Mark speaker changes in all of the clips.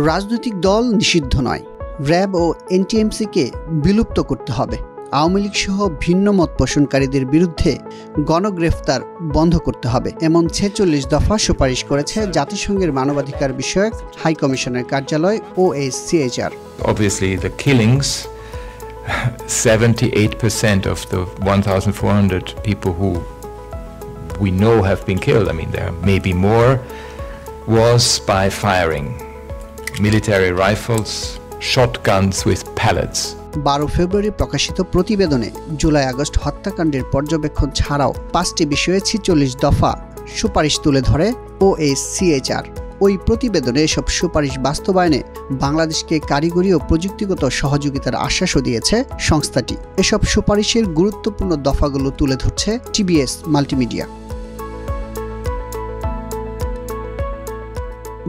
Speaker 1: রাজনৈতিক দল নিষিদ্ধ নয়, র্যাব ও এনটিএমসিকে বিলুপ্ত করতে হবে। আওয়ামী লীগ সহ ভিন্ন মত পোষণকারীদের বিরুদ্ধে গণগ্রেফতার বন্ধ করতে হবে, এমন 46 দফা সুপারিশ করেছে জাতিসংঘের মানবাধিকার বিষয়ক হাই কমিশনের কার্যালয় OHCHR।
Speaker 2: Obviously the killings, 78% of the 1,400 people who we know have been killed, I mean there may be more, was by firing military rifles, shotguns with pellets.
Speaker 1: 12 ফেব্রুয়ারি প্রকাশিত প্রতিবেদনে জুলাই-আগস্ট হত্যাকাণ্ডের পর্যবেক্ষণ ছাড়াও 5টি বিষয়ে 46 দফা সুপারিশ তুলে ধরে OHCHR। ওই প্রতিবেদনে এসব সুপারিশ বাস্তবায়নে বাংলাদেশকে কারিগরি ও প্রযুক্তিগত সহযোগিতার আশ্বাসও দিয়েছে সংস্থাটি। এসব সুপারিশের গুরুত্বপূর্ণ দফাগুলো তুলে ধরছে TBS মাল্টিমিডিয়া।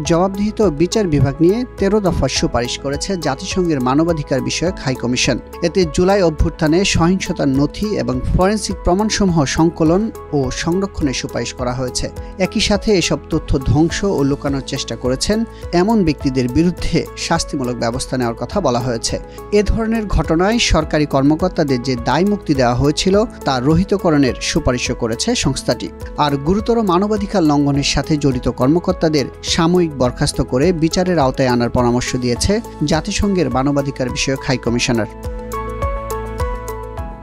Speaker 1: জবাবদিহিত বিচার বিভাগ নিয়ে 13 দফা সুপারিশ করেছে জাতিসংঘের মানবাধিকার বিষয়ক হাই কমিশন। এতে জুলাই অভ্যুত্থানে সহিংসতার নথি এবং ফরেনসিক প্রমাণসমূহ সংকলন ও সংরক্ষণের সুপারিশ করা হয়েছে। একই সাথে এসব তথ্য ধ্বংস ও লুকানোর চেষ্টা করেছেন এমন ব্যক্তিদের বিরুদ্ধে শাস্তিমূলক ব্যবস্থা নেওয়ার কথা বলা হয়েছে। এ ধরনের ঘটনায় সরকারি কর্মকর্তাদের যে দায় মুক্তি দেওয়া হয়েছিল তা রহিতকরণের সুপারিশও করেছে সংস্থাটি। আর গুরুতর মানবাধিকার লঙ্ঘনের সাথে জড়িত কর্মকর্তাদের সাময়িক বরখাস্ত করে বিচারের আওতায় আনার পরামর্শ দিয়েছে জাতিসংঘের মানবাধিকার বিষয়ক হাই কমিশনার।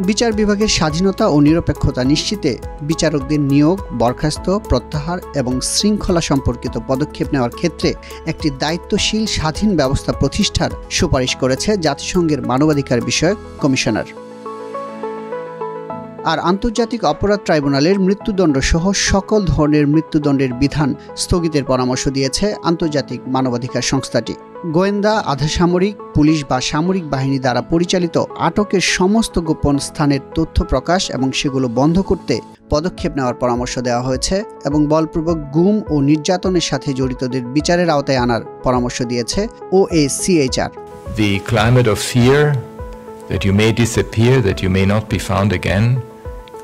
Speaker 1: বিচার বিভাগের স্বাধীনতা ও নিরপেক্ষতা নিশ্চিতে বিচারকদের নিয়োগ, বরখাস্ত, প্রত্যাহার এবং শৃঙ্খলা সম্পর্কিত পদক্ষেপ নেওয়ার ক্ষেত্রে একটি দায়িত্বশীল স্বাধীন ব্যবস্থা প্রতিষ্ঠার সুপারিশ করেছে জাতিসংঘের মানবাধিকার বিষয়ক কমিশনার। আর আন্তর্জাতিক অপরাধ ট্রাইব্যুনালের মৃত্যুদণ্ড সহ সকল ধরনের মৃত্যুদণ্ডের বিধান স্থগিতের পরামর্শ দিয়েছে আন্তর্জাতিক মানবাধিকার সংস্থাটি। গোয়েন্দা, আধাসামরিক, পুলিশ বা সামরিক বাহিনী দ্বারা পরিচালিত আটকের সমস্ত গোপন স্থানের তথ্য প্রকাশ এবং সেগুলো বন্ধ করতে পদক্ষেপ নেওয়ার পরামর্শ দেওয়া হয়েছে এবং বলপূর্বক গুম ও নির্যাতনের সাথে জড়িতদের বিচারের আওতায় আনার পরামর্শ দিয়েছে OHCHR।
Speaker 2: The climate of fear that you may disappear, that you may not be found again,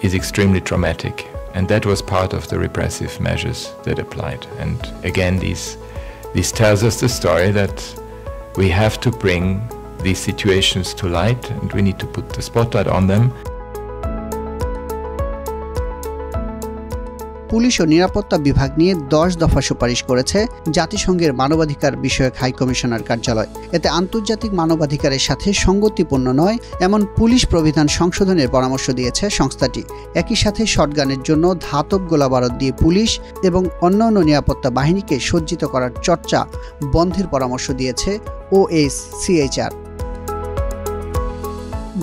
Speaker 2: is extremely traumatic, and that was part of the repressive measures that applied. And again, this tells us the story that we have to bring these situations to light, and we need to put the spotlight on them.
Speaker 1: Police ও নিরাপত্তা বিভাগ নিয়ে 10 দফা সুপারিশ করেছে জাতিসংঘের মানবাধিকার বিষয়ক হাই কমিশনার কার্যালয়। এতে আন্তর্জাতিক মানবাধিকারের সাথে সঙ্গতিপূর্ণ নয় এমন পুলিশ প্রবিধান সংশোধনের পরামর্শ দিয়েছে সংস্থাটি। একই সাথে শটগানের জন্য ধাতব গোলাবারুদ দিয়ে পুলিশ এবং অন্যান্য নিরাপত্তা বাহিনীকে সজ্জিত করার চর্চা বন্ধের পরামর্শ দিয়েছে OHCHR।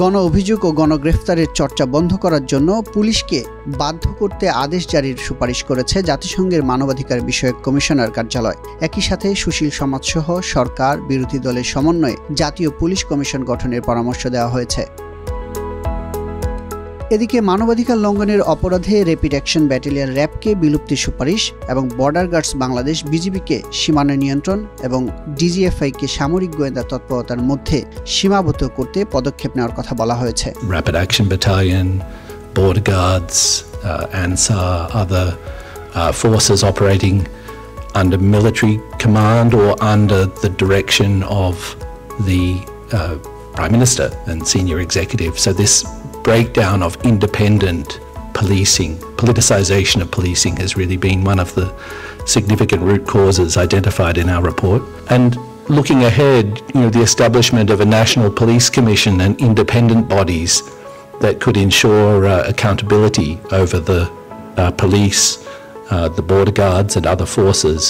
Speaker 1: গণ অভিযোগ ও গণগ্রেফতারের চর্চা বন্ধ করার জন্য পুলিশকে বাধ্য করতে আদেশ জারির সুপারিশ করেছে জাতিসংঘের মানবাধিকার বিষয়ক কমিশনার কার্যালয়। একই সাথে সুশীল সমাজসহ সরকার বিরোধী দলের সমন্বয়ে জাতীয় পুলিশ কমিশন গঠনের পরামর্শ দেওয়া হয়েছে। এদিকে মানবাধিকার লঙ্ঘনের অপরাধে র্যাপিড অ্যাকশন ব্যাটালিয়ন র্যাবকে বিলুপ্তির সুপারিশ এবং বর্ডার গার্ডস বাংলাদেশ BGBকে সীমানা নিয়ন্ত্রণ এবং DGFIকে সামরিক গোয়েন্দা তৎপরতার মধ্যে সীমাবদ্ধ করতে পদক্ষেপ নেওয়ার কথা বলা হয়েছে।
Speaker 3: Rapid Action Battalion, Border Guards, ANSAR, other forces operating under military command or under the direction of the Prime Minister and senior executive. So this breakdown of independent policing, politicization of policing has really been one of the significant root causes identified in our report. And looking ahead, the establishment of a National Police Commission and independent bodies that could ensure accountability over the police, the border guards and other forces.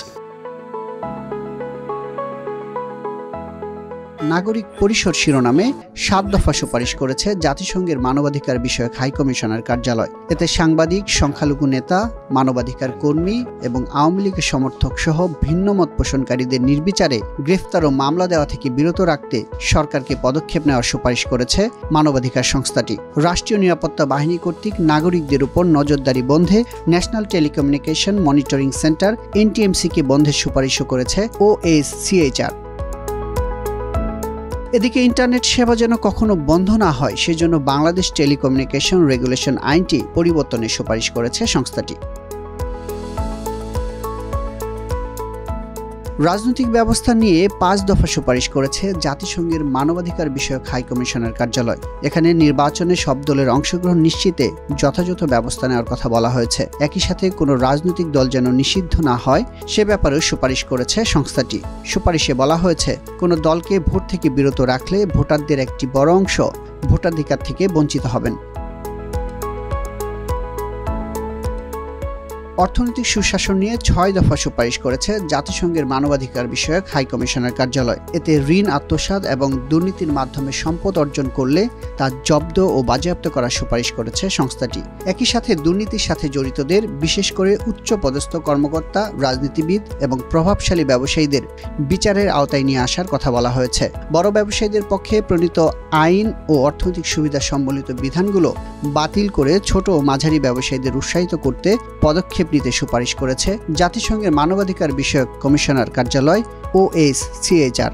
Speaker 1: নাগরিক পরিষদ শিরোনামে 7 দফা সুপারিশ করেছে জাতিসংঘের মানবাধিকার বিষয়ক high commissioner কার্যালয়। এতে সাংবাদিক, সংখ্যালঘু নেতা, মানবাধিকার কর্মী এবং আওয়ামী লীগের সমর্থক সহ ভিন্ন মত পোষণকারীদের নির্বিচারে গ্রেফতার ও মামলা দেওয়া থেকে বিরত রাখতে সরকারকে পদক্ষেপ নেওয়ার সুপারিশ করেছে মানবাধিকার সংস্থাটি। রাষ্ট্রীয় নিরাপত্তা বাহিনী কর্তৃক নাগরিকদের উপর নজরদারি বন্ধে ন্যাশনাল টেলিকমিউনিকেশন মনিটরিং সেন্টার NTMCকে বন্ধের সুপারিশও করেছে OHCHR। এদিকে ইন্টারনেট সেবা যেন কখনো বন্ধ না হয় সেজন্য বাংলাদেশ টেলিকমিউনিকেশন রেগুলেশন আইনটি পরিবর্তনের সুপারিশ করেছে সংস্থাটি। রাজনৈতিক ব্যবস্থা নিয়ে 5 দফা সুপারিশ করেছে জাতিসংঘের মানবাধিকার বিষয়ক হাই কমিশনার কার্যালয়। এখানে নির্বাচনে সব দলের অংশগ্রহণ নিশ্চিতে যথাযথ ব্যবস্থা নেওয়ার কথা বলা হয়েছে। একই সাথে কোনো রাজনৈতিক দল যেন নিষিদ্ধ না হয় সে ব্যাপারেও সুপারিশ করেছে সংস্থাটি। সুপারিশে বলা হয়েছে, কোনো দলকে ভোট থেকে বিরত রাখলে ভোটারদের একটি বড় অংশ ভোটাধিকার থেকে বঞ্চিত হবেন। অর্থনৈতিক সুশাসন নিয়ে 6 দফা সুপারিশ করেছে জাতিসংঘের মানবাধিকার বিষয়ক হাই কমিশনার কার্যালয়। এতে ঋণ আত্মসাৎ এবং দুর্নীতির মাধ্যমে সম্পদ অর্জন করলে তা জব্দ ও বাজেয়াপ্ত করার সুপারিশ করেছে সংস্থাটি। একই সাথে দুর্নীতির সাথে জড়িতদের, বিশেষ করে উচ্চ পদস্থ কর্মকর্তা, রাজনীতিবিদ এবং প্রভাবশালী ব্যবসায়ীদের বিচারের আওতায় নিয়ে আসার কথা বলা হয়েছে। বড় ব্যবসায়ীদের পক্ষে প্রণীত আইন ও অর্থনৈতিক সুবিধা সম্বলিত বিধানগুলো বাতিল করে ছোট ও মাঝারি ব্যবসায়ীদের উৎসাহিত করতে পদক্ষেপ নিতে সুপারিশ করেছে জাতিসংঘের মানবাধিকার বিষয়ক কমিশনার কার্যালয় OHCHR।